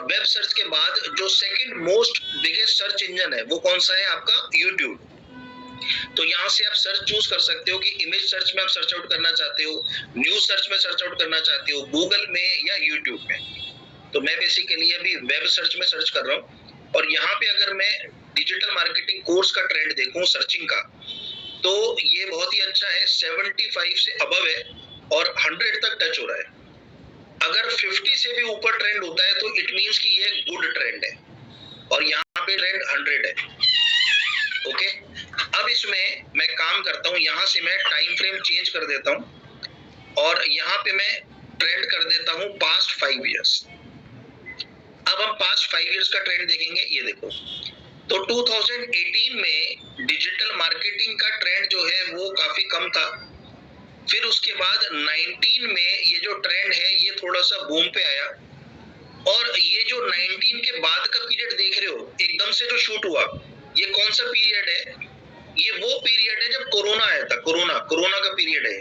और web search के बाद जो second most biggest search engine है वो कौन सा है आपका? यूट्यूब। तो यहाँ से आप सर्च चूज कर सकते हो कि इमेज सर्च में आप सर्च आउट करना चाहते हो, न्यूज सर्च में सर्च आउट करना चाहते हो, गूगल में या यूट्यूब में। तो मैं बेसिकली अभी वेब सर्च में सर्च कर रहा हूँ। और यहाँ पे अगर मैं डिजिटल मार्केटिंग कोर्स का ट्रेंड देखूं सर्चिंग का, तो ये बहुत ही अच्छा है, 75 से अबव है और 100 तक टच हो रहा है। अगर 50 से भी ऊपर ट्रेंड होता है तो इट मींस कि ये गुड ट्रेंड है और यहाँ पे ट्रेंड 100 है। ओके, अब इसमें मैं काम करता हूँ, यहाँ से मैं टाइम फ्रेम चेंज कर देता हूँ और यहाँ पे मैं ट्रेंड कर देता हूँ पास्ट 5 इयर्स। अब हम पास्ट 5 इयर्स का ट्रेंड देखेंगे। ये देखो, तो 2018 में डिजिटल मार्केटिंग का ट्रेंड जो है वो काफी कम था। फिर उसके बाद 19 में ये जो ट्रेंड है ये थोड़ा सा बूम पे आया और ये जो 19 के बाद का पीरियड देख रहे हो एकदम से जो शूट हुआ, ये कौन सा पीरियड है? ये वो पीरियड है जब कोरोना आया था। कोरोना का पीरियड है,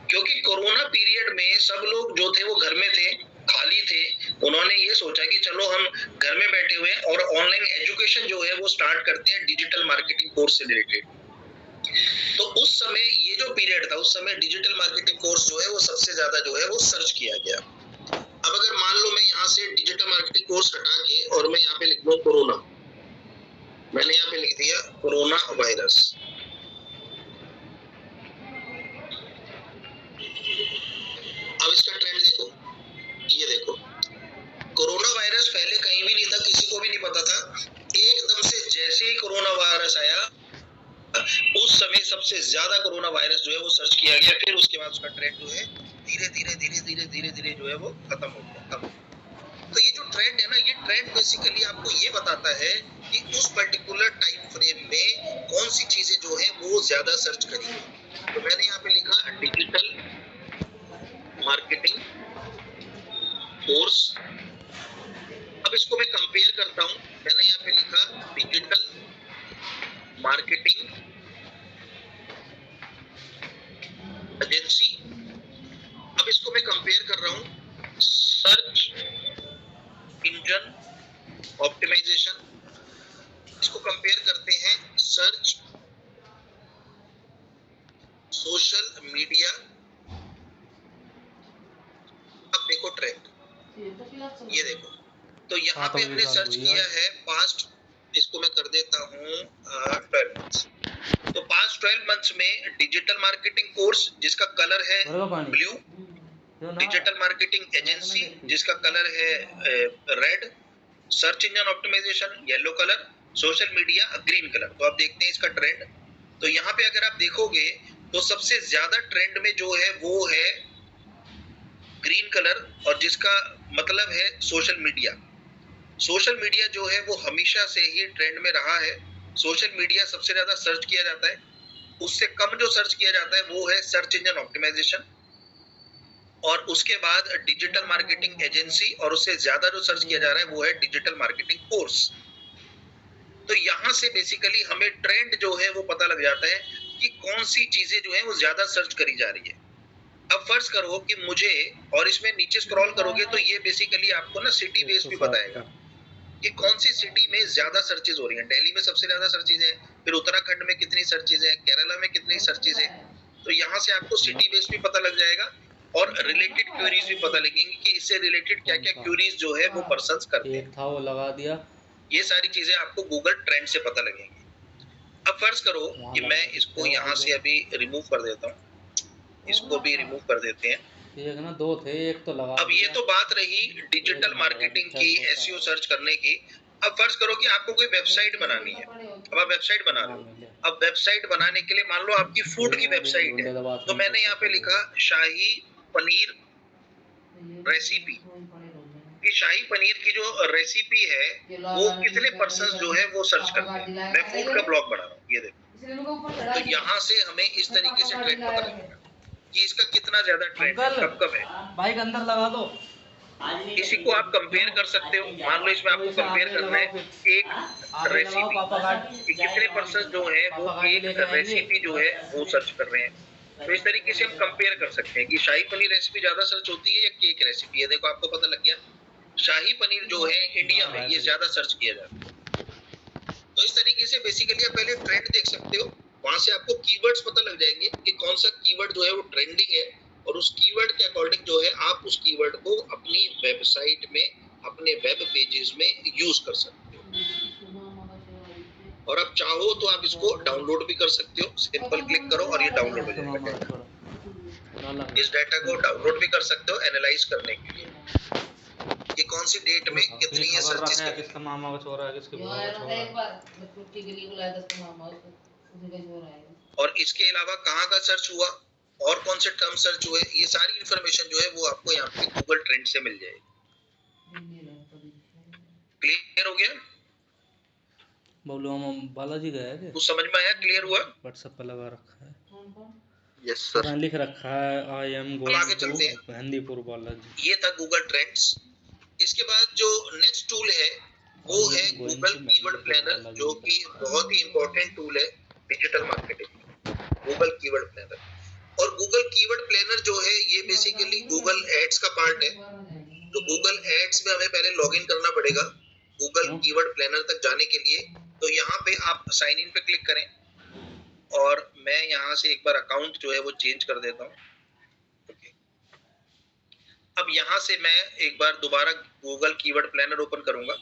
क्योंकि कोरोना पीरियड में सब लोग जो थे वो घर में थे, खाली थे। उन्होंने ये सोचा कि चलो हम घर में बैठे हुए हैं और ऑनलाइन एजुकेशन जो है वो स्टार्ट करते हैं डिजिटल मार्केटिंग कोर्स से रिलेटेड। तो उस समय ये जो पीरियड था, उस समय डिजिटल मार्केटिंग कोर्स जो है वो सबसे ज्यादा जो है वो सर्च किया गया। अब अगर मान लो मैं यहाँ से डिजिटल मार्केटिंग कोर्स हटा के और मैं यहाँ पे लिख दूं कोरोना, मैंने यहाँ पे लिख दिया कोरोना वायरस। अब इसका ट्रेंड देखो, ये देखो, कोरोना वायरस पहले कहीं भी नहीं था, किसी को भी नहीं पता था। एकदम से जैसे ही कोरोना वायरस आया उस समय सबसे ज्यादा कोरोना वायरस जो है वो सर्च किया गया। फिर उसके बाद उसका ट्रेंड जो है धीरे धीरे जो है वो खत्म हो गया। तो ये जो ट्रेंड है ना, ये ट्रेंड बेसिकली आपको ये बताता है कि उस पर्टिकुलर टाइम फ्रेम में कौन सी चीजें जो है वो ज्यादा सर्च करी है। तो मैंने यहाँ पे लिखा डिजिटल मार्केटिंग कोर्स। अब इसको मैं कंपेयर करता हूँ, मैंने यहाँ पे लिखा डिजिटल मार्केटिंग एजेंसी। अब इसको मैं कंपेयर कर रहा हूँ सर्च इंजन ऑप्टिमाइजेशन। इसको कंपेयर करते हैं सर्च सोशल मीडिया। अब देखो ट्रेंड, ये देखो, तो यहाँ पे हमने सर्च किया है पास्ट, इसको मैं कर देता हूँ 12 मंथ्स। तो पास्ट 12 मंथ्स में डिजिटल मार्केटिंग कोर्स जिसका कलर है ब्लू, डिजिटल मार्केटिंग एजेंसी जिसका कलर है red, search engine optimisation yellow colour, social media green colour. तो आप देखते हैं इसका ट्रेंड। तो यहाँ पे अगर आप देखोगे तो सबसे ज्यादा ट्रेंड में जो है वो है ग्रीन कलर, और जिसका मतलब है सोशल मीडिया। सोशल मीडिया जो है वो हमेशा से ही ट्रेंड में रहा है। सोशल मीडिया सबसे ज्यादा सर्च किया जाता है, उससे कम जो सर्च किया जाता है वो है सर्च इंजन ऑप्टिमाइजेशन, और उसके बाद डिजिटल मार्केटिंग एजेंसी, और उससे ज्यादा जो सर्च किया जा रहा है वो है डिजिटल मार्केटिंग कोर्स। तो यहाँ से बेसिकली हमें ट्रेंड जो है वो पता लग जाता है कि कौन सी चीजें जो है वो ज्यादा सर्च करी जा रही है। अब फर्ज करो कि मुझे, और इसमें नीचे स्क्रॉल करोगे तो ये बेसिकली आपको ना सिटी बेस भी बताएगा कि कौन सी सिटी में ज्यादा सर्चेज हो रही हैं। दिल्ली में सबसे ज्यादा सर्चेज है, फिर उत्तराखंड में कितनी सर्चेज है, केरला में कितनी सर्चेज है। तो यहाँ से आपको सिटी बेस भी पता लग जाएगा और रिलेटेड क्वेरीज भी पता लगेंगी कि इससे रिलेटेड क्या क्या क्वेरीज जो है वो पर्संस करते हैं। एक था वो लगा दिया, ये सारी चीजें आपको गूगल ट्रेंड से पता लगेंगी। अब फर्ज करो कि मैं इसको यहाँ से अभी रिमूव कर देता हूँ, इसको भी रिमूव कर देते हैं। एक ना दो थे, एक तो लगा। अब ये तो बात रही डिजिटल मार्केटिंग की, एसईओ सर्च करने की। अब फर्ज करो कि आपको कोई वेबसाइट बनानी है, अब आप वेबसाइट बना रहे हो। अब वेबसाइट बनाने के लिए मान लो आपकी फूड की वेबसाइट है, तो मैंने यहाँ पे लिखा शाही पनीर रेसिपी। कि शाही पनीर की जो रेसिपी है वो कितने पर्सन्स जो है वो सर्च करते हैं। मैं फूड का ब्लॉग बना रहा हूँ, ये देखो। तो यहाँ से हमें इस तरीके से ट्रेंड पता लगेगा कि इसका कितना ज्यादा ट्रेंड कब है। बाइक अंदर लगा दो। इसी को आप कंपेयर कर सकते हो। मान लो इसमें आपको कंपेयर करना है एक रेसिपी कि कितने पर्सन जो है वो एक रेसिपी जो है वो सर्च कर रहे हैं। तो इस तरीके से हम कंपेयर कर सकते हैं कि शाही पनीर रेसिपी ज्यादा सर्च होती है या केक रेसिपी। है देखो आपको पता लग गया। शाही पनीर जो है इंडिया में ये ज्यादा सर्च किया जाता है। तो इस तरीके से बेसिकली आप पहले ट्रेंड देख सकते हो, वहां से आपको कीवर्ड्स पता लग जाएंगे कि कौन सा कीवर्ड जो है वो ट्रेंडिंग है, और उस कीवर्ड के अकॉर्डिंग जो है आप उस कीवर्ड को अपनी वेबसाइट में, अपने वेब पेजेस में यूज कर सकते हो। और आप चाहो तो आप इसको डाउनलोड भी कर सकते हो, सिंपल क्लिक करो और ये डाउनलोड हो जाएगा। इस डाटा को डाउनलोड भी कर सकते हो एनालाइज करने के लिए कि कौन सी डेट में कितनी ये सर्चेस है, किसका मामा का छोरा है, किसके बुआ का छोरा है। और इसके अलावा कहाँ का सर्च हुआ और कौन से टर्म सर्च हुए, ये सारी इंफॉर्मेशन जो है वो आपको यहाँ पे गूगल ट्रेंड से मिल जाएगी। क्लियर हो गया? बबलू हम बालाजी गया है, कुछ समझ में आया? क्लियर हुआ? व्हाट्सएप पे लगा रखा है। यस सर, लिख रखा है आई एम आगे चलते हैं। मेहंदीपुर बालाजी। ये था गूगल ट्रेंड्स। इसके बाद जो नेक्स्ट टूल है वो है गूगल कीवर्ड प्लानर, जो कि बहुत ही इंपॉर्टेंट टूल है digital marketing. Google keyword planner, और गूगल कीवर्ड प्लानर जो है ये बेसिकली गूगल एड्स का पार्ट है। तो गूगल एड्स में हमें पहले लॉगिन करना पड़ेगा गूगल कीवर्ड प्लानर तक जाने के लिए। तो यहाँ पे आप साइन इन पे क्लिक करें, और मैं यहाँ से एक बार अकाउंट जो है वो चेंज कर देता हूँ। अब यहाँ से मैं एक बार दोबारा गूगल कीवर्ड प्लानर ओपन करूंगा।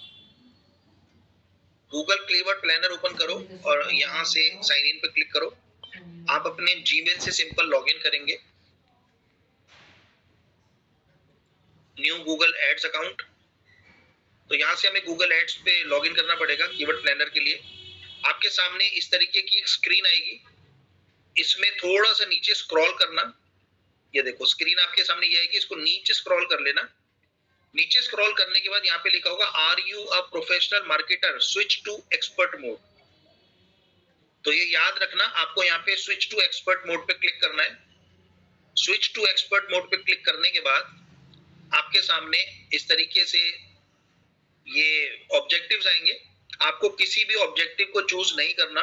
गूगल कीवर्ड प्लानर ओपन करो और यहाँ से साइन इन पे क्लिक करो। आप अपने जीमेल से सिंपल लॉगिन करेंगे, न्यू गूगल एड्स अकाउंट। तो यहाँ से हमें गूगल एड्स पे लॉगिन करना पड़ेगा कीवर्ड प्लानर के लिए। आपके सामने इस तरीके की एक स्क्रीन आएगी, इसमें थोड़ा सा नीचे स्क्रॉल करना। ये देखो स्क्रीन आपके सामने ये आएगी, इसको नीचे स्क्रॉल कर लेना। नीचे स्क्रॉल करने के बाद यहाँ पे लिखा होगा are you a professional marketer, switch to expert mode. तो ये याद रखना, आपको यहाँ पे स्विच टू एक्सपर्ट मोड पे क्लिक करना है। स्विच टू एक्सपर्ट मोड पे क्लिक करने के बाद आपके सामने इस तरीके से ये ऑब्जेक्टिव्स आएंगे। आपको किसी भी ऑब्जेक्टिव को चूज नहीं करना।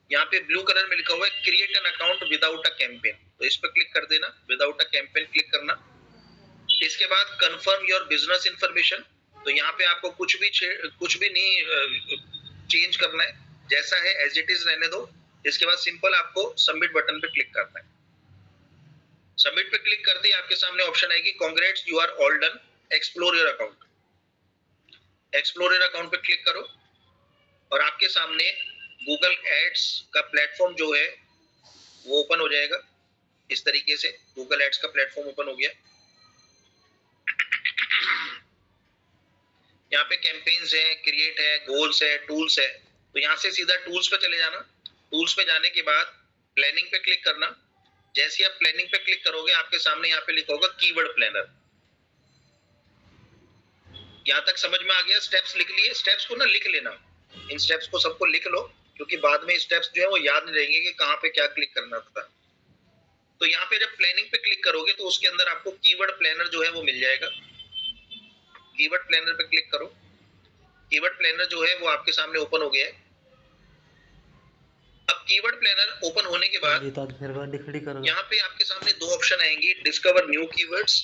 यहाँ पे ब्लू कलर में लिखा हुआ है create an account without a campaign, तो इस पर क्लिक कर देना, विदाउट अ कैंपेन क्लिक करना। इसके बाद कंफर्म योर बिजनेस इंफॉर्मेशन। तो यहाँ पे आपको कुछ भी नहीं चेंज करना है, जैसा है एज इट इज रहने दो। इसके बाद सिंपल आपको सबमिट बटन पे क्लिक करना है। सबमिट पे क्लिक करते ही आपके सामने ऑप्शन आएगी congrats you are all done, explore your account. Explore your account पे क्लिक करो और आपके सामने गूगल एड्स का प्लेटफॉर्म जो है वो ओपन हो जाएगा। इस तरीके से गूगल एड्स का प्लेटफॉर्म ओपन हो गया। यहाँ पे कैंपेन्स है, क्रिएट है, गोल्स है, टूल्स है। तो यहाँ से सीधा टूल्स पे चले जाना। टूल्स पे जाने के बाद प्लानिंग पे क्लिक करना। जैसे आप प्लानिंग पे क्लिक करोगे आपके सामने यहाँ पे लिखा होगा कीवर्ड प्लानर। यहाँ तक समझ में आ गया? स्टेप्स लिख लिए? स्टेप्स को ना लिख लेना, इन स्टेप्स को सबको लिख लो, क्योंकि बाद में स्टेप्स जो है वो याद नहीं रहेंगे कि कहाँ पे क्या क्लिक करना था। तो यहाँ पे जब प्लानिंग पे क्लिक करोगे तो उसके अंदर आपको कीवर्ड प्लानर जो है वो मिल जाएगा। कीवर्ड प्लानर पे क्लिक करो। कीवर्ड प्लानर जो है वो आपके सामने ओपन हो गया है। अब कीवर्ड प्लानर ओपन होने के बाद यहाँ पे आपके सामने दो ऑप्शन आएंगी, डिस्कवर न्यू कीवर्ड्स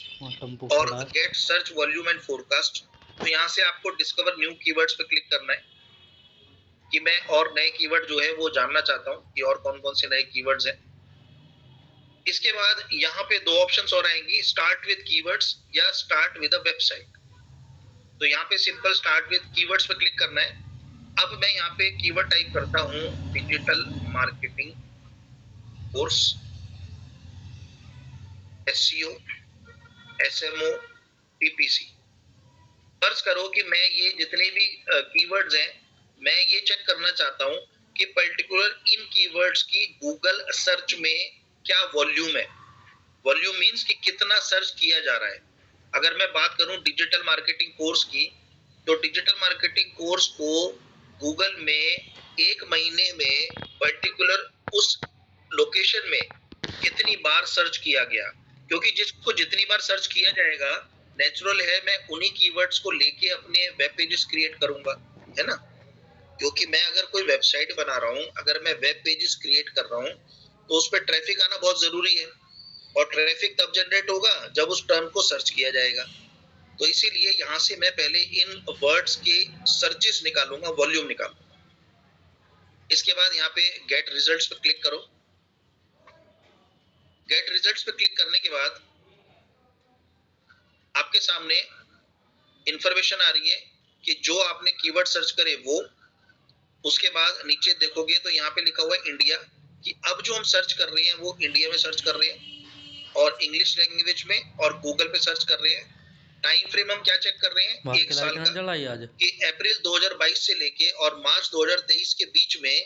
और get search volume and forecast. तो यहाँ से आपको डिस्कवर न्यू कीवर्ड्स पे क्लिक करना है कि मैं और नए कीवर्ड जो है वो जानना चाहता हूँ कि और कौन कौन से नए कीवर्ड्स हैं। इसके बाद यहाँ पे दो ऑप्शंस और आएंगी, स्टार्ट विद कीवर्ड्स या स्टार्ट विद अ वेबसाइट। तो यहाँ पे सिंपल स्टार्ट विद कीवर्ड्स पे क्लिक करना है। अब मैं यहाँ पे कीवर्ड टाइप करता हूँ digital marketing course, SEO, SMO, PPC. फर्ज करो कि मैं ये जितने भी कीवर्ड्स हैं मैं ये चेक करना चाहता हूँ कि पर्टिकुलर इन कीवर्ड्स की गूगल सर्च में क्या वॉल्यूम है। वॉल्यूम मींस कि कितना सर्च किया जा रहा है। अगर मैं बात करूं डिजिटल मार्केटिंग कोर्स की, तो डिजिटल मार्केटिंग कोर्स को गूगल में एक महीने में पर्टिकुलर उस लोकेशन में कितनी बार सर्च किया गया, क्योंकि जिसको जितनी बार सर्च किया जाएगा नेचुरल है मैं उन्हीं कीवर्ड्स को लेके अपने वेब पेजेस क्रिएट करूंगा, है ना। क्योंकि मैं अगर कोई वेबसाइट बना रहा हूँ, अगर मैं वेब पेजेस क्रिएट कर रहा हूँ तो उस पर ट्रैफिक आना बहुत जरूरी है, और ट्रैफिक तब जनरेट होगा जब उस टर्म को सर्च किया जाएगा। तो इसीलिए यहाँ से मैं पहले इन वर्ड्स के सर्चेस निकालूंगा, वॉल्यूम निकालूंगा। इसके बाद यहाँ पे गेट रिजल्ट्स पर क्लिक करो। गेट रिजल्ट्स पर क्लिक करने के बाद आपके सामने इंफॉर्मेशन आ रही है कि जो आपने कीवर्ड सर्च करे वो। उसके बाद नीचे देखोगे तो यहाँ पे लिखा हुआ है इंडिया, कि अब जो हम सर्च कर रहे हैं वो इंडिया में सर्च कर रहे हैं और इंग्लिश लैंग्वेज में, और गूगल पे सर्च कर रहे हैं। टाइम फ्रेम हम क्या चेक कर रहे हैं, एक साल का, कि अप्रैल 2022 से लेके और मार्च 2023 के बीच में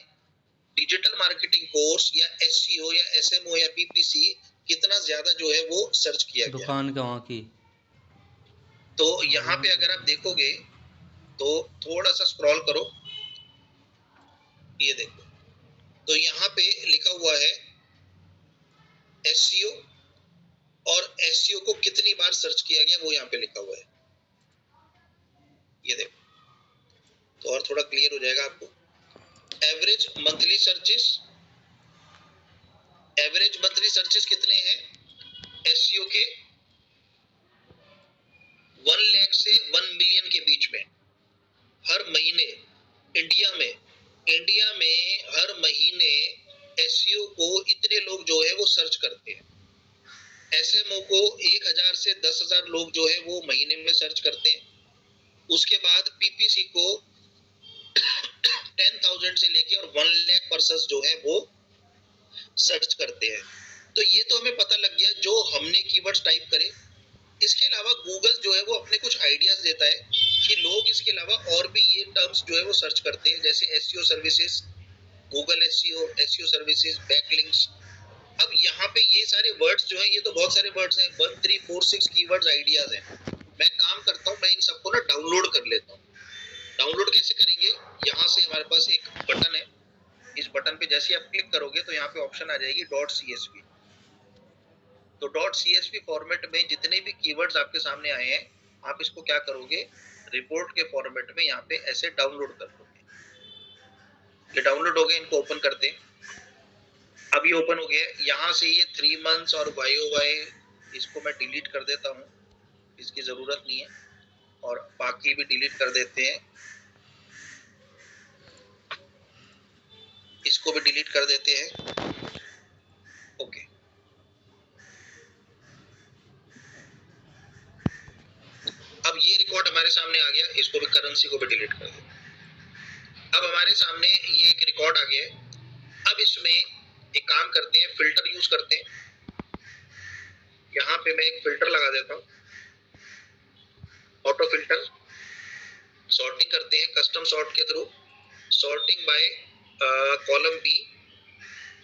डिजिटल मार्केटिंग कोर्स या एसईओ या एसएमओ या पीपीसी कितना ज्यादा जो है वो सर्च किया गया। दुकान कहाँ की? तो यहाँ पे अगर आप देखोगे तो थोड़ा सा स्क्रॉल करो, ये देखो, तो यहाँ पे लिखा हुआ है एसईओ, और एसईओ को कितनी बार सर्च किया गया वो यहाँ पे लिखा हुआ है, ये देखो। तो और थोड़ा क्लियर हो जाएगा आपको। एवरेज मंथली सर्चेस कितने हैं एसईओ के? 1 लाख से 1 मिलियन के बीच में हर महीने इंडिया में हर महीने एसईओ को इतने लोग जो है वो सर्च करते हैं। एसएमओ को 1000 से 10,000 लोग जो है वो महीने में सर्च करते हैं। उसके बाद पीपीसी को 10,000 से लेके और 1 लाख पर्सन्स जो है वो सर्च करते हैं। तो ये तो हमें पता लग गया जो हमने कीवर्ड्स टाइप करे। इसके अलावा गूगल जो है वो अपने कुछ आइडियाज देता है कि लोग इसके अलावा और भी ये टर्म्स जो है वो सर्च करते हैं, जैसे SEO services, Google SEO services, backlinks. अब यहाँ पे ये सारे वर्ड्स जो हैं, ये तो बहुत सारे वर्ड्स हैं, 1 3 4 6 कीवर्ड्स आइडियाज हैं। मैं काम करता हूँ, मैं इन सबको ना डाउनलोड कर लेता हूँ। डाउनलोड कैसे करेंगे, यहाँ से हमारे पास एक बटन है, इस बटन पे जैसे आप क्लिक करोगे तो यहाँ पे ऑप्शन आ जाएगी .csv। तो .csv फॉर्मेट में जितने भी कीवर्ड्स आपके सामने आए हैं, आप इसको क्या करोगे, रिपोर्ट के फॉर्मेट में यहाँ पे ऐसे डाउनलोड कर दोगे। ये डाउनलोड हो गए, इनको ओपन करते हैं। अब ये ओपन हो गया। यहाँ से ये 3 मंथ्स और YOY इसको मैं डिलीट कर देता हूँ, इसकी जरूरत नहीं है, और बाकी भी डिलीट कर देते हैं, इसको भी डिलीट कर देते हैं। ओके, अब ये रिकॉर्ड हमारे सामने आ गया, इसको भी, करेंसी को भी डिलीट कर देते हैं। अब हमारे सामने ये एक रिकॉर्ड आ गया है। अब इसमें एक काम करते हैं, फिल्टर यूज करते हैं। यहाँ पे मैं एक फिल्टर लगा देता हूँ, ऑटो फिल्टर। सॉर्टिंग करते हैं कस्टम सॉर्ट के through, sorting by column B,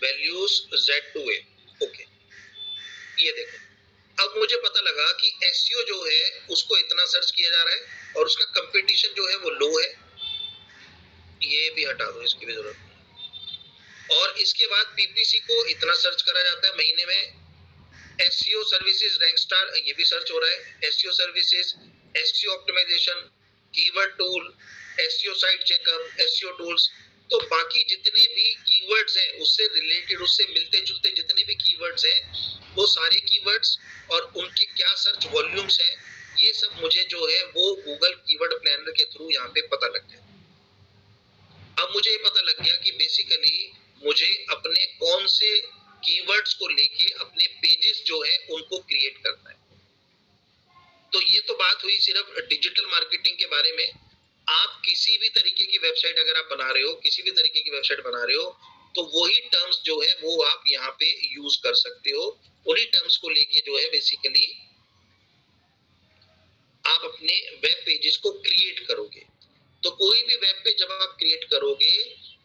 values Z to A। Okay, ये देखो, अब मुझे पता लगा कि एसईओ जो है उसको इतना सर्च किया जा रहा है और उसका कंपटीशन जो है वो लो है। ये भी हटा दो, इसकी भी जरूरत नहीं। और इसके बाद पीपीसी को इतना सर्च करा जाता है महीने में। एसईओ सर्विसेज रैंक स्टार, ये भी सर्च हो रहा है। SEO services, SEO optimisation, keyword tool, SEO site checkup, SEO tools. तो बाकी जितने भी कीवर्ड्स हैं उससे रिलेटेड, उससे मिलते जुलते जितने भी कीवर्ड्स हैं, वो सारे कीवर्ड्स और उनके क्या सर्च वॉल्यूम्स हैं, ये सब मुझे जो है वो गूगल कीवर्ड प्लानर के थ्रू यहाँ पे पता लग गया। अब मुझे ये पता लग गया कि बेसिकली मुझे अपने कौन से कीवर्ड्स को लेके अपने पेजेस जो है उनको क्रिएट करना है। तो ये तो बात हुई सिर्फ डिजिटल मार्केटिंग के बारे में। आप किसी भी तरीके की वेबसाइट अगर आप बना रहे हो, किसी भी तरीके की वेबसाइट बना रहे हो, तो वही टर्म्स जो है वो आप यहाँ पे यूज कर सकते हो। उन्हीं टर्म्स को लेके जो है बेसिकली आप अपने वेब पेजेस को क्रिएट करोगे। तो कोई भी वेब पेज जब आप क्रिएट करोगे,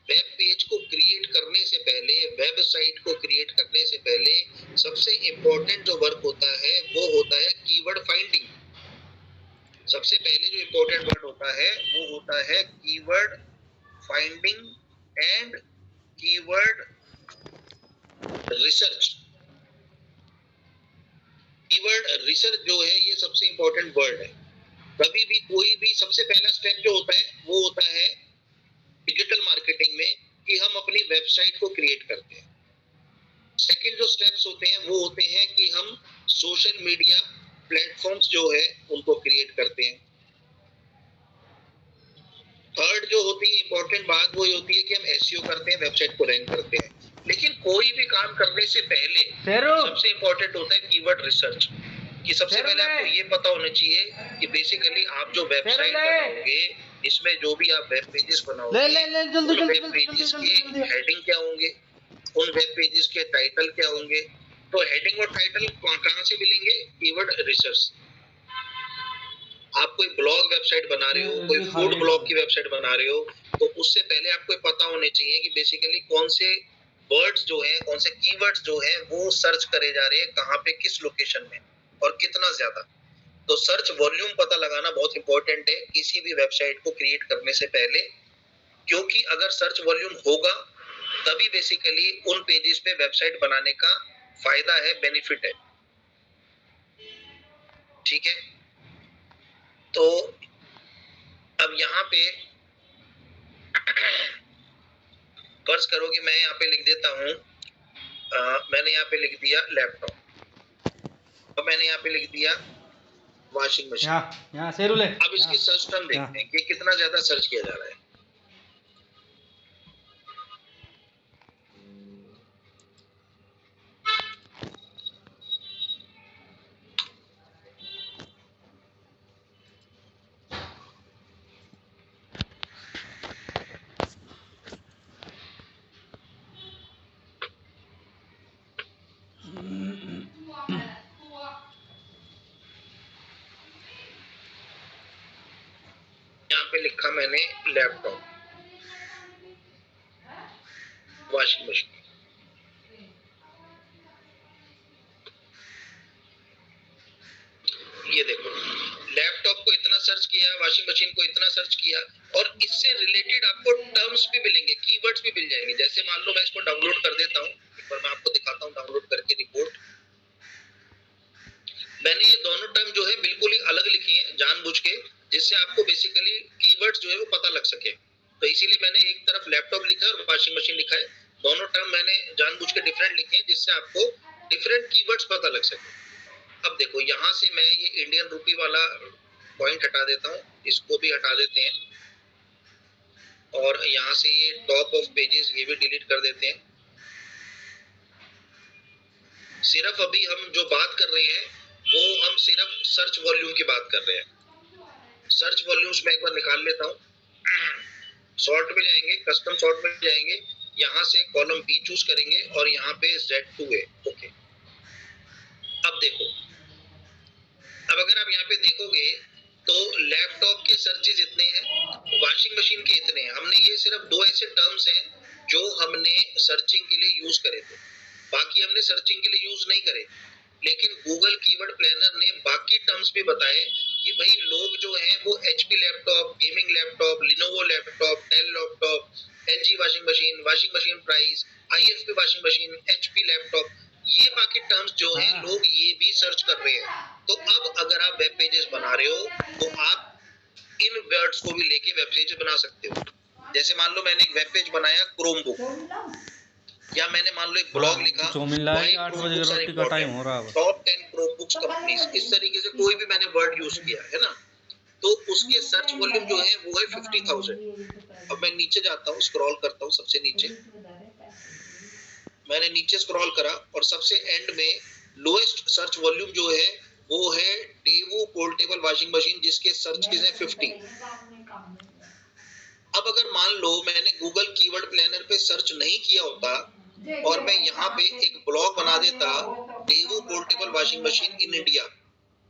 वेब पेज को क्रिएट करने से पहले, वेबसाइट को क्रिएट करने से पहले सबसे इंपॉर्टेंट जो वर्क होता है वो होता है कीवर्ड फाइंडिंग। सबसे पहले जो इंपॉर्टेंट वर्ड होता है वो होता है keyword finding and keyword research. Keyword research जो है ये सबसे इंपॉर्टेंट वर्ड है। कभी भी कोई भी सबसे पहला स्टेप जो होता है वो होता है डिजिटल मार्केटिंग में कि हम अपनी वेबसाइट को क्रिएट करते हैं। सेकंड जो स्टेप्स होते हैं वो होते हैं कि हम सोशल मीडिया प्लेटफॉर्म्स जो है उनको क्रिएट करते हैं। थर्ड जो होती है इंपॉर्टेंट बात वो ये होती है कि हम एसईओ करते हैं, वेबसाइट को रैंक करते हैं। लेकिन कोई भी काम करने से पहले सबसे इंपॉर्टेंट होता है कीवर्ड रिसर्च, कि सबसे पहले आपको ये पता होना चाहिए कि बेसिकली आप जो वेबसाइट बनाओगे, इसमें जो भी आप वेब पेजेस बनाओगे, उन वेब पेजेस के हेडिंग क्या होंगे, उन वेब पेजेस के टाइटल क्या होंगे। तो हेडिंग और टाइटल कहाँ से मिलेंगे? Keyword research. आप कोई ब्लॉग वेबसाइट बना रहे हो, कोई फूड ब्लॉग की वेबसाइट बना रहे हो, तो उससे पहले आपको पता होने चाहिए कि बेसिकली कौन से वर्ड्स जो हैं, कौन से कीवर्ड्स जो हैं वो सर्च करे जा रहे हैं, कहाँ पे, किस लोकेशन में और कितना ज्यादा। तो सर्च वॉल्यूम पता लगाना बहुत इंपॉर्टेंट है किसी भी वेबसाइट को क्रिएट करने से पहले, क्योंकि अगर सर्च वॉल्यूम होगा तभी बेसिकली उन पेजेस पे वेबसाइट बनाने का फायदा है, बेनिफिट है। ठीक है, तो अब यहाँ पे फर्ज करो कि मैं यहाँ पे लिख देता हूँ, मैंने यहाँ पे लिख दिया लैपटॉप, और मैंने यहाँ पे लिख दिया वॉशिंग मशीन। यहाँ शेरुले, अब इसकी सर्च टर्म देखते हैं कि कितना ज्यादा सर्च किया जा रहा है। यहाँ पे लिखा मैंने लैपटॉप, वॉशिंग मशीन। ये देखो, लैपटॉप को इतना सर्च किया, वॉशिंग मशीन को इतना सर्च किया, और इससे रिलेटेड आपको टर्म्स भी मिलेंगे, कीवर्ड्स भी मिल जाएंगे। जैसे मान लो मैं इसको डाउनलोड कर देता हूँ, एक बार मैं आपको दिखाता हूँ डाउनलोड करके रिपोर्ट। मैंने ये दोनों टर्म जो है बिल्कुल ही अलग लिखी है जानबूझ के, जिससे आपको बेसिकली कीवर्ड्स जो है वो पता लग सके। तो इसीलिए मैंने एक तरफ लैपटॉप लिखा है और वॉशिंग मशीन लिखा है, दोनों टर्म मैंने जानबूझ के डिफरेंट लिखे हैं, जिससे आपको डिफरेंट कीवर्ड्स पता लग सके। अब देखो, यहाँ से मैं ये इंडियन रूपी वाला पॉइंट हटा देता हूँ, इसको भी हटा देते हैं, और यहाँ से ये टॉप ऑफ पेजेस ये भी डिलीट कर देते हैं। सिर्फ अभी हम जो बात कर रहे हैं वो हम सिर्फ सर्च वॉल्यूम की बात कर रहे हैं। सर्च वॉल्यूम्स में एक बार निकाल लेता हूँ, सॉर्ट में जाएंगे, कस्टम सॉर्ट में जाएंगे, यहाँ से कॉलम बी चूज करेंगे और यहाँ पे Z2 है। ओके, अब देखो, अब अगर आप यहाँ पे देखोगे तो लैपटॉप के सर्चेज इतने हैं, वॉशिंग मशीन के इतने हैं। हमने ये सिर्फ दो ऐसे टर्म्स हैं जो हमने सर्चिंग के लिए यूज करे थे, बाकी हमने सर्चिंग के लिए यूज नहीं करे। लेकिन गूगल कीवर्ड प्लानर ने बाकी टर्म्स भी बताए कि भाई लोग जो हैं वो HP laptop, gaming laptop, Lenovo laptop, Dell laptop, LG washing machine price, IFB washing machine, HP laptop, ये बाकी टर्म्स जो हैं लोग ये भी सर्च कर रहे हैं। तो अब अगर आप वेब पेजेस बना रहे हो तो आप इन वर्ड्स को भी लेके वेब पेज बना सकते हो। जैसे मान लो मैंने एक वेब पेज बनाया क्रोम बुक, या मैंने मान लो एक ब्लॉग लिखा 8 बजे रोटी का टाइम हो रहा है, टॉप 10 क्रोम बुक्स कंपनीज, इस तरीके से कोई भी मैंने वर्ड यूज किया है ना, तो उसके सर्च वॉल्यूम जो है वो है 50,000। अब मैं नीचे जाता हूँ, स्क्रॉल करता हूँ, सबसे नीचे मैंने नीचे स्क्रॉल करा और सबसे एंड में लोएस्ट सर्च वॉल्यूम जो है वो है डेवो पोर्टेबल वॉशिंग मशीन, जिसके सर्चेज हैं 50। अब अगर मान लो मैंने गूगल कीवर्ड प्लानर पे सर्च नहीं किया होता और मैं यहाँ पे एक ब्लॉग बना देता Daewoo portable washing machine in India,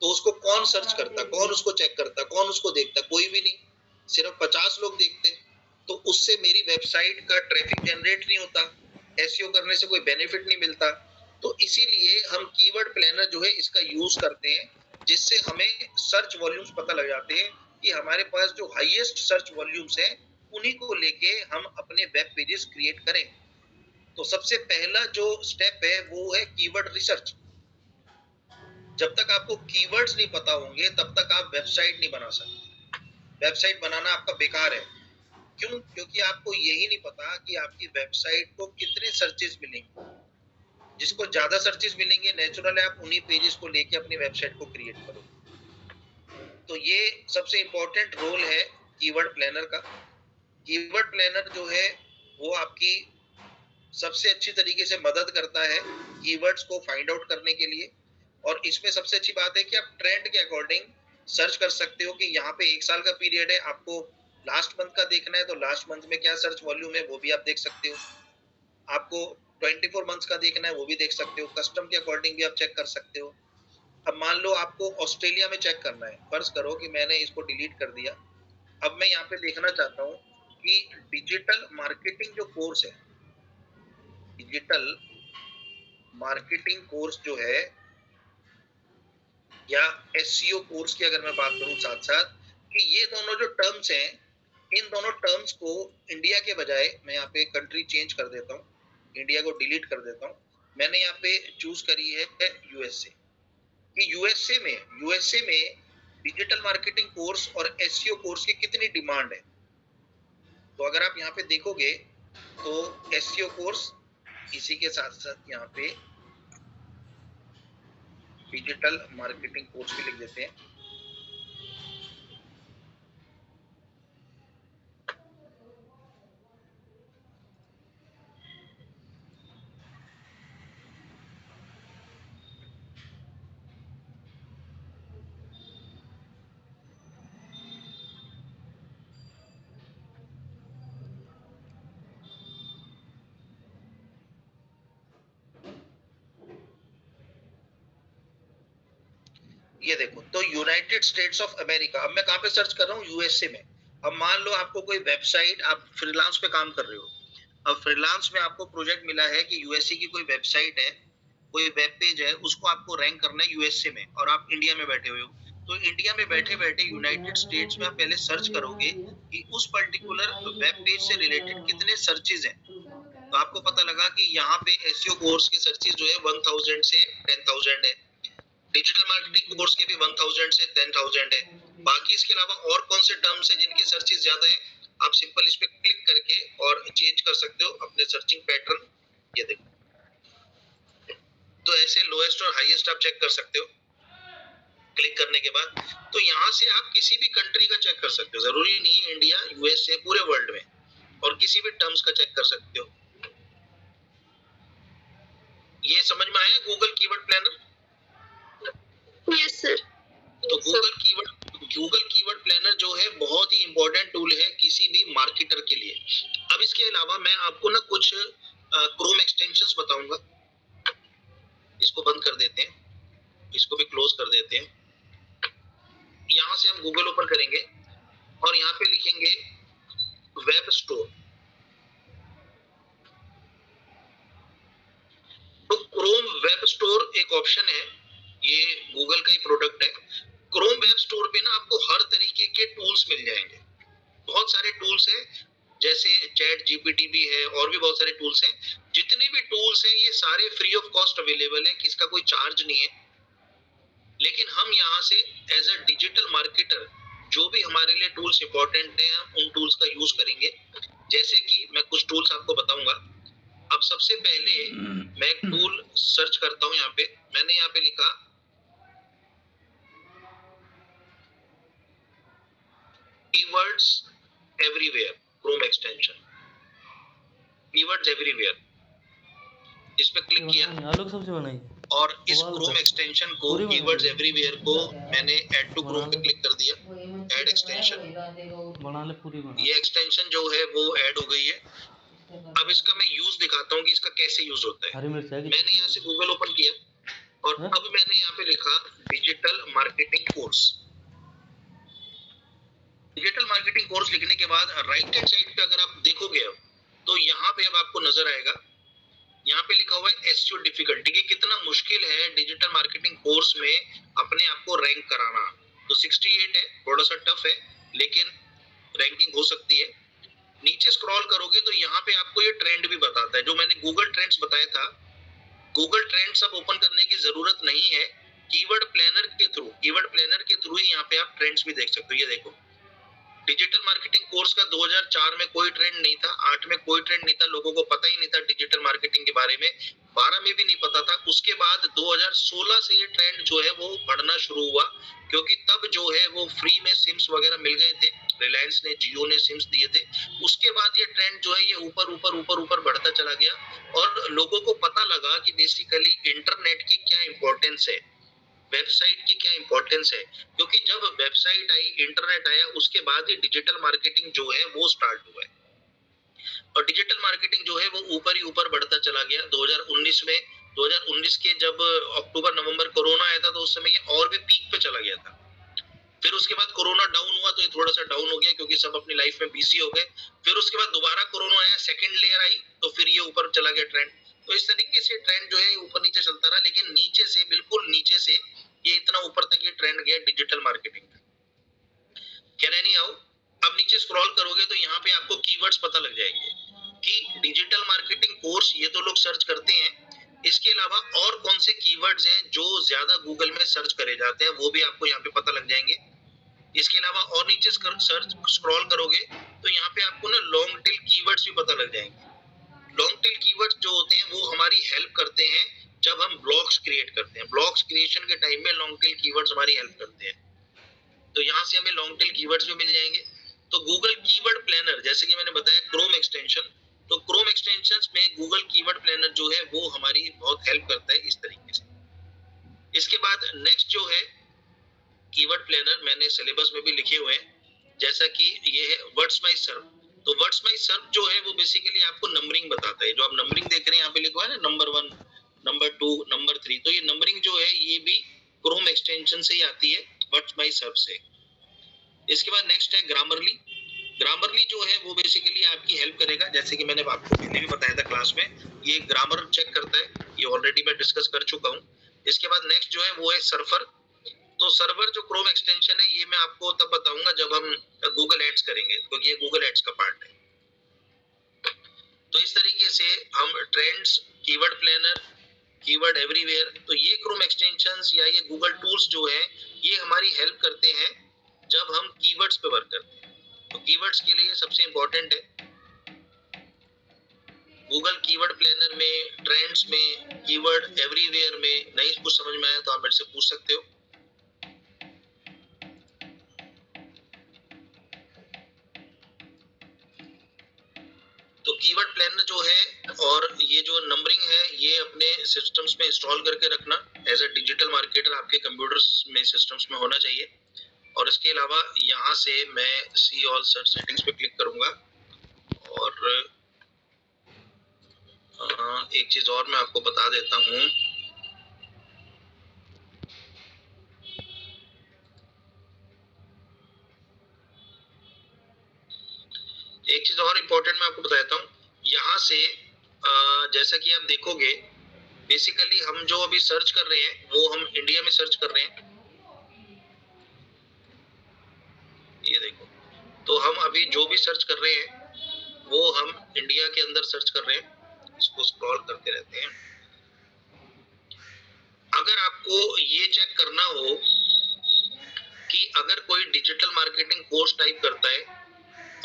तो उसको कौन सर्च करता, कौन उसको चेक करता, कौन उसको देखता? कोई भी नहीं, सिर्फ 50 लोग देखते। तो उससे मेरी वेबसाइट का ट्रैफिक जनरेट नहीं होता, एसईओ करने से कोई बेनिफिट नहीं मिलता। तो इसीलिए हम कीवर्ड प्लानर जो है इसका यूज करते हैं, जिससे हमें सर्च वॉल्यूम्स पता लग जाते हैं कि हमारे पास जो हाईएस्ट सर्च वॉल्यूम्स हैं उन्हीं को लेके हम अपने वेब पेजेस क्रिएट करें। तो सबसे पहला जो स्टेप है वो है कीवर्ड रिसर्च। जब तक आपको कीवर्ड्स नहीं पता होंगे तब तक आप वेबसाइट नहीं बना सकते। वेबसाइट बनाना आपका बेकार है। क्यों? क्योंकि आपको यही नहीं पता कि आपकी वेबसाइट को कितने सर्चेस मिलेंगे। जिसको ज्यादा सर्चेस मिलेंगे नेचुरल है आप उन्हीं पेजेस को लेके अपनी वेबसाइट को क्रिएट करो। तो ये सबसे इंपॉर्टेंट रोल है कीवर्ड प्लानर का। कीवर्ड प्लानर जो है वो आपकी सबसे अच्छी तरीके से मदद करता है कीवर्ड्स को फाइंड आउट करने के लिए। और इसमें सबसे अच्छी बात है कि आप ट्रेंड के अकॉर्डिंग सर्च कर सकते हो कि यहाँ पे 1 साल का पीरियड है, आपको लास्ट मंथ का देखना है तो लास्ट मंथ में क्या सर्च वॉल्यूम है वो भी आप देख सकते हो। आपको 24 मंथ्स का देखना है वो भी देख सकते हो। कस्टम के अकॉर्डिंग भी आप चेक कर सकते हो। अब मान लो आपको ऑस्ट्रेलिया में चेक करना है, फर्ज करो कि मैंने इसको डिलीट कर दिया। अब मैं यहाँ पे देखना चाहता हूँ कि डिजिटल मार्केटिंग जो कोर्स है, डिजिटल मार्केटिंग कोर्स जो है या एसईओ कोर्स की अगर मैं बात करूं साथ साथ, कि ये दोनों जो टर्म्स हैं, इन दोनों टर्म्स को इंडिया के बजाय मैं यहाँ पे कंट्री चेंज कर देता हूँ, इंडिया को डिलीट कर देता हूँ। मैंने यहाँ पे चूज करी है यूएसए, कि यूएसए में डिजिटल मार्केटिंग कोर्स और एसईओ कोर्स की कितनी डिमांड है। तो अगर आप यहाँ पे देखोगे तो एसईओ कोर्स, इसी के साथ साथ यहाँ पे डिजिटल मार्केटिंग कोर्स भी लिख देते हैं। ये देखो, तो यूनाइटेड स्टेट्स ऑफ अमेरिका, अब मैं कहाँ पे सर्च कर रहा हूँ, यूएसए में। अब मान लो आपको कोई वेबसाइट, आप फ्रीलांस पे काम कर रहे हो, अब फ्रीलांस में आपको प्रोजेक्ट मिला है कि यूएसए की कोई वेबसाइट है, कोई वेब पेज है, उसको आपको रैंक करना है यूएसए में, और आप इंडिया में बैठे हुए हो। तो इंडिया में बैठे बैठे यूनाइटेड स्टेट्स में आप पहले सर्च करोगे कि उस पर्टिकुलर वेब पेज से रिलेटेड कितने सर्चेज हैं। तो आपको पता लगा कि यहाँ पे एसईओ कोर्स के सर्चेज जो है 1000 से 10000 है, डिजिटल मार्केटिंग कोर्स के भी 1000 से 10000 है। बाकी इसके अलावा और कौन से टर्म्स हैं जिनकी सर्चेस ज्यादा है, आप सिंपल इस पे क्लिक करके और चेंज कर सकते हो अपने सर्चिंग पैटर्न। ये देखो, तो ऐसे लोएस्ट और हाईएस्ट आप चेक कर सकते हो क्लिक करने के बाद। तो यहाँ से आप किसी भी कंट्री का चेक कर सकते हो, जरूरी नहीं इंडिया, यूएसए, पूरे वर्ल्ड में, और किसी भी टर्म्स का चेक कर सकते हो। ये समझ में आया Google keyword planner? Yes sir. तो गूगल कीवर्ड प्लानर जो है बहुत ही इंपॉर्टेंट टूल है किसी भी मार्केटर के लिए। अब इसके अलावा मैं आपको ना कुछ क्रोम एक्सटेंशंस बताऊंगा। इसको बंद कर देते हैं, इसको भी क्लोज कर देते हैं। यहाँ से हम गूगल ओपन करेंगे और यहाँ पे लिखेंगे वेब स्टोर। तो क्रोम वेब स्टोर एक ऑप्शन है, ये गूगल का ही प्रोडक्ट है। क्रोम वेब स्टोर पे ना आपको हर तरीके के टूल्स मिल जाएंगे, बहुत सारे टूल्स हैं, जैसे चैट जीपीटी भी है और भी बहुत सारे टूल्स हैं। जितने भी टूल्स हैं ये सारे फ्री ऑफ कॉस्ट अवेलेबल है, किसका कोई चार्ज नहीं है। लेकिन हम यहाँ से एज अ डिजिटल मार्केटर जो भी हमारे लिए टूल्स इंपॉर्टेंट हैं हम उन टूल्स का यूज करेंगे। जैसे कि मैं कुछ टूल्स आपको बताऊंगा। अब सबसे पहले मैं एक टूल सर्च करता हूँ, यहाँ पे मैंने यहाँ पे लिखा keywords everywhere, Chrome extension, keywords everywhere. इस पे क्लिक किया आलोक सबसे बनाई और इस क्रोम एक्सटेंशन को, कीवर्ड्स एवरीवेयर को मैंने ऐड टू क्रोम पे क्लिक कर दिया, ऐड एक्सटेंशन। बना ले पूरी बना। ये एक्सटेंशन जो है वो ऐड हो गई है। अब इसका मैं यूज दिखाता हूँ कि इसका कैसे यूज होता है। हरी मिर्च है कि मैंने यहाँ से गूगल ओपन किया और अब मैंने यहाँ पे लिखा digital marketing course. Digital marketing course लिखने के बाद राइट हैंड साइड पे अगर आप देखोगे अब, तो यहाँ पे अब आपको नजर आएगा, यहाँ पे लिखा हुआ है एसईओ डिफिकल्टी, कि कितना मुश्किल है डिजिटल मार्केटिंग कोर्स में अपने आप को रैंक कराना। तो 68 है, थोड़ा सा टफ है लेकिन रैंकिंग हो सकती है। नीचे स्क्रॉल करोगे तो यहाँ पे आपको ये ट्रेंड भी बताता है, जो मैंने गूगल ट्रेंड्स बताया था। गूगल ट्रेंड्स अब ओपन करने की जरूरत नहीं है, कीवर्ड प्लानर के थ्रू ही यहाँ पे आप ट्रेंड्स भी देख सकते हो। ये देखो, डिजिटल मार्केटिंग कोर्स का 2004 में कोई ट्रेंड नहीं था, 8 में कोई ट्रेंड नहीं था, लोगों को पता ही नहीं था डिजिटल मार्केटिंग के बारे में। 12 में भी नहीं पता था। उसके बाद 2016 से ये ट्रेंड जो है वो बढ़ना शुरू हुआ, क्योंकि तब जो है वो फ्री में सिम्स वगैरह मिल गए थे, रिलायंस ने, जियो ने सिम्स दिए थे। उसके बाद ये ट्रेंड जो है ये ऊपर ऊपर ऊपर ऊपर बढ़ता चला गया और लोगों को पता लगा कि बेसिकली इंटरनेट की क्या इंपॉर्टेंस है, वेबसाइट की क्या इंपॉर्टेंस है। क्योंकि जब वेबसाइट आई, इंटरनेट आया, उसके बाद ही डिजिटल मार्केटिंग जो है वो स्टार्ट हुआ है और डिजिटल मार्केटिंग जो है वो ऊपर ही ऊपर बढ़ता चला गया। 2019 में, 2019 के जब अक्टूबर नवंबर कोरोना आया था तो उस समय ये और भी पीक पे चला गया था। फिर उसके बाद कोरोना डाउन हुआ तो ये थोड़ा सा डाउन हो गया क्योंकि सब अपनी लाइफ में बिजी हो गए। फिर उसके बाद दोबारा कोरोना आया, सेकंड लेयर आई, तो फिर ये ऊपर चला गया ट्रेंड। तो इस तरीके से ट्रेंड जो है ऊपर नीचे चलता रहा, लेकिन नीचे से, बिल्कुल नीचे से ये इतना ऊपर तक ये ट्रेंड गया डिजिटल मार्केटिंग का। कैन एनी हाउ, अब नीचे स्क्रॉल करोगे तो यहाँ पे आपको कीवर्ड्स पता लग जाएंगे कि डिजिटल मार्केटिंग कोर्स, ये तो लोग सर्च करते हैं। इसके अलावा और कौन से कीवर्ड्स हैं जो ज्यादा गूगल में सर्च करे जाते हैं, वो भी आपको यहाँ पे पता लग जाएंगे। इसके अलावा और नीचे सर्च स्क्रॉल करोगे तो यहाँ पे आपको ना लॉन्ग टेल कीवर्ड्स भी पता लग जाएंगे। लॉन्ग टेल कीवर्ड्स जो होते हैं वो हमारी हेल्प करते हैं जब हम ब्लॉग्स क्रिएट करते हैं। ब्लॉग्स क्रिएशन के टाइम में लॉन्ग टेल कीवर्ड्स हमारी हेल्प करते हैं, तो यहाँ से हमें लॉन्ग टेल कीवर्ड्स भी मिल जाएंगे। तो गूगल कीवर्ड प्लानर, जैसे कि मैंने बताया क्रोम एक्सटेंशन, तो क्रोम एक्सटेंशंस में गूगल कीवर्ड प्लानर जो है वो हमारी बहुत हेल्प करता है इस तरीके से। इसके बाद नेक्स्ट जो है कीवर्ड प्लानर, मैंने सिलेबस में भी लिखे हुए हैं, जैसा कि ये है वर्ड्स माय सर्च। तो वर्ड्स माय सर्च जो है वो बेसिकली आपको नंबरिंग बताता है। जो आप नंबरिंग देख रहे हैं यहाँ पे लिखा है ना, नंबर 1, नंबर 2, नंबर 3, तो ये नंबरिंग जो है ये भी क्रोम एक्सटेंशन से ही आती है, वर्ड्स माय सर्च से। इसके बाद नेक्स्ट है ग्रामरली। ग्रामरली जो है वो बेसिकली आपकी हेल्प करेगा, जैसे कि मैंने आपको पहले भी बताया था क्लास में, ये ग्रामर चेक करता है, ये ऑलरेडी मैं डिस्कस कर चुका हूँ। इसके बाद नेक्स्ट जो है वो है सर्फर। तो सर्वर जो क्रोम एक्सटेंशन है ये मैं आपको तब बताऊंगा जब हम गूगल एड्स करेंगे, क्योंकि ये गूगल एड्स का पार्ट है। तो इस तरीके से हम trends, keyword planner, keyword everywhere, तो ये क्रोम एक्सटेंशंस या ये गूगल टूल्स जो है ये हमारी हेल्प करते हैं जब हम कीवर्ड्स पे वर्क करते हैं। तो कीवर्ड्स के लिए सबसे इंपॉर्टेंट है गूगल कीवर्ड प्लानर में, ट्रेंड्स में, कीवर्ड एवरीवेयर में। नहीं कुछ समझ में आया तो आप मेरे से पूछ सकते हो। तो कीवर्ड प्लानर जो है और ये जो नंबरिंग है ये अपने सिस्टम्स में इंस्टॉल करके रखना। एज अ डिजिटल मार्केटर आपके कंप्यूटर्स में, सिस्टम्स में होना चाहिए। और इसके अलावा यहाँ से मैं सी ऑल सर्च सेटिंग्स पे क्लिक करूंगा और एक चीज और मैं आपको बता देता हूँ। एक चीज और इम्पोर्टेंट मैं आपको बताता हूँ। यहाँ से जैसा कि आप देखोगे बेसिकली हम जो अभी सर्च कर रहे हैं वो हम इंडिया में सर्च कर रहे हैं, ये देखो। तो हम अभी जो भी सर्च कर रहे हैं वो हम इंडिया के अंदर सर्च कर रहे हैं। इसको स्क्रॉल करते रहते हैं। अगर आपको ये चेक करना हो कि अगर कोई डिजिटल मार्केटिंग कोर्स टाइप करता है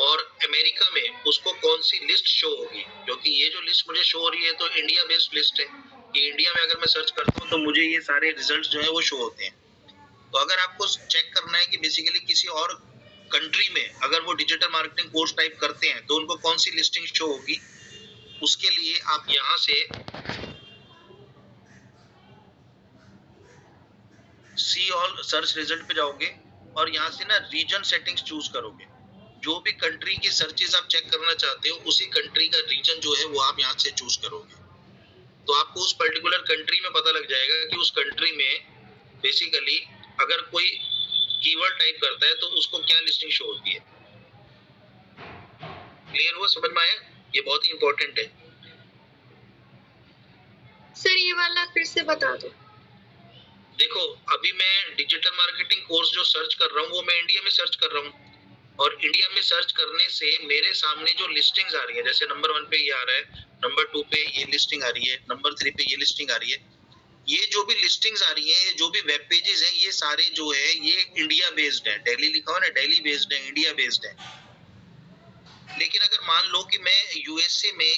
और अमेरिका में उसको कौन सी लिस्ट शो होगी, क्योंकि ये जो लिस्ट मुझे शो हो रही है तो इंडिया बेस्ड लिस्ट है कि इंडिया में अगर मैं सर्च करता हूँ तो मुझे ये सारे रिजल्ट्स जो है वो शो होते हैं। तो अगर आपको चेक करना है कि बेसिकली किसी और कंट्री में अगर वो डिजिटल मार्केटिंग कोर्स टाइप करते हैं तो उनको कौन सी लिस्टिंग शो होगी, उसके लिए आप यहाँ से सी ऑल सर्च रिजल्ट पे जाओगे और यहाँ से ना रीजन सेटिंग्स चूज करोगे। जो भी कंट्री की सर्चेस आप चेक करना चाहते हो उसी कंट्री का रीजन जो है वो आप यहाँ से चूज करोगे। तो आपको उस पर्टिकुलर कंट्री में पता लग जाएगा कि उस कंट्री में बेसिकली अगर कोई कीवर्ड टाइप करता है तो उसको क्या लिस्टिंग शो होती है। क्लियर हुआ, समझ में आया? ये बहुत ही इंपॉर्टेंट है। सर ये वाला फिर से बता दो। देखो अभी मैं डिजिटल मार्केटिंग कोर्स जो सर्च कर रहा हूँ वो मैं इंडिया में सर्च कर रहा हूँ और इंडिया में सर्च करने से मेरे सामने जो लिस्टिंग्स आ रही है, जैसे नंबर 1 पे ये आ रहा है, नंबर 2 पे ये लिस्टिंग आ रही है, नंबर 3 पे ये लिस्टिंग आ रही है। ये जो भी लिस्टिंग्स आ रही है, जो भी वेब पेजेस हैं, ये सारे जो है ये इंडिया बेस्ड है। दिल्ली लिखा हुआ ना, दिल्ली बेस्ड है, इंडिया बेस्ड है। लेकिन अगर मान लो कि मैं यूएसए में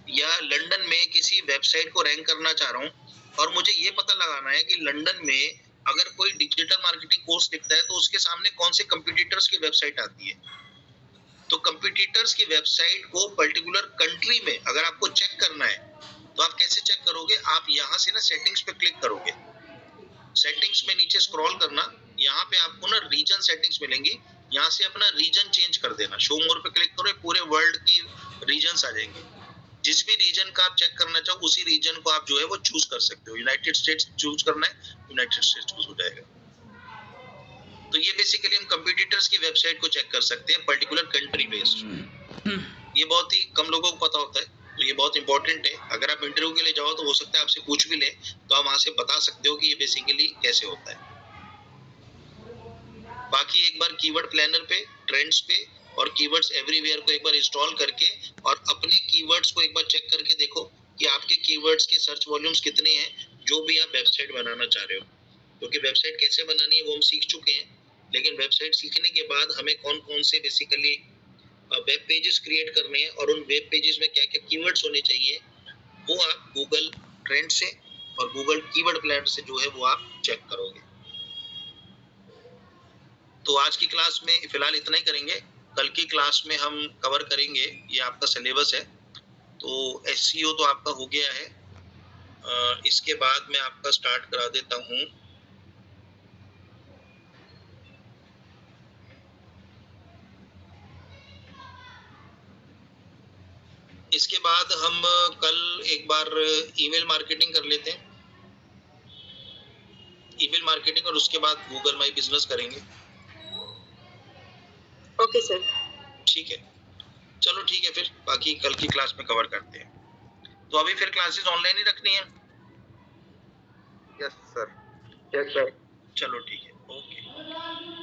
या लंदन में किसी वेबसाइट को रैंक करना चाह रहा हूँ और मुझे ये पता लगाना है कि लंदन में अगर कोई डिजिटल मार्केटिंग कोर्स लिखता है तो उसके सामने कौन से कंपटीटर्स की वेबसाइट आती है। तो कंपटीटर्स की वेबसाइट को पर्टिकुलर कंट्री में अगर आपको चेक करना है तो आप कैसे चेक करोगे, आप यहाँ से ना सेटिंग्स पे क्लिक करोगे, सेटिंग्स में नीचे स्क्रॉल करना, यहाँ पे आपको ना रीजन सेटिंग्स मिलेंगी, यहाँ से अपना रीजन चेंज कर देना, शो मोर पे क्लिक करो, पूरे वर्ल्ड की रीजन्स आ जाएंगे। जिस भी रीजन का आप चेक करना चाहो उसी रीजन को आप जो है वो चूज कर सकते हो। यूनाइटेड स्टेट्स चूज करना है, यूनाइटेड स्टेट्स चूज हो जाएगा। तो ये बेसिकली हम कंपटीटर्स की वेबसाइट को चेक कर सकते हैं पर्टिकुलर कंट्री बेस्ड। ये बहुत ही कम लोगों को पता होता है, तो ये बहुत इंपॉर्टेंट है। अगर आप इंटरव्यू के लिए जाओ तो हो सकता है आपसे पूछ भी ले, तो आप वहां से बता सकते हो कि ये बेसिकली कैसे होता है। बाकी एक बार कीवर्ड प्लानर पे, ट्रेंड्स पे और कीवर्ड्स एवरीवेयर को एक बार इंस्टॉल करके और अपने कीवर्ड्स को एक बार चेक करके देखो कि आपके कीवर्ड्स के सर्च वॉल्यूम्स कितने हैं जो भी आप वेबसाइट बनाना चाह रहे हो। क्योंकि वेबसाइट कैसे बनानी है वो हम सीख चुके हैं, लेकिन वेबसाइट सीखने के बाद हमें कौन कौन से बेसिकली वेब पेजेस क्रिएट करने हैं और उन वेब पेजेस में क्या क्या कीवर्ड्स होने चाहिए वो आप गूगल ट्रेंड से और गूगल कीवर्ड प्लानर से जो है वो आप चेक करोगे। तो आज की क्लास में फिलहाल इतना ही करेंगे, कल की क्लास में हम कवर करेंगे, ये आपका सिलेबस है। तो एसईओ तो आपका हो गया है, इसके बाद मैं आपका स्टार्ट करा देता हूँ इसके बाद हम कल एक बार ईमेल मार्केटिंग कर लेते हैं, ईमेल मार्केटिंग, और उसके बाद गूगल माई बिजनेस करेंगे। Okay sir. ठीक है, चलो ठीक है, फिर बाकी कल की क्लास में कवर करते हैं। तो अभी फिर क्लासेस ऑनलाइन ही रखनी है? Yes sir. चलो ठीक है, ओके।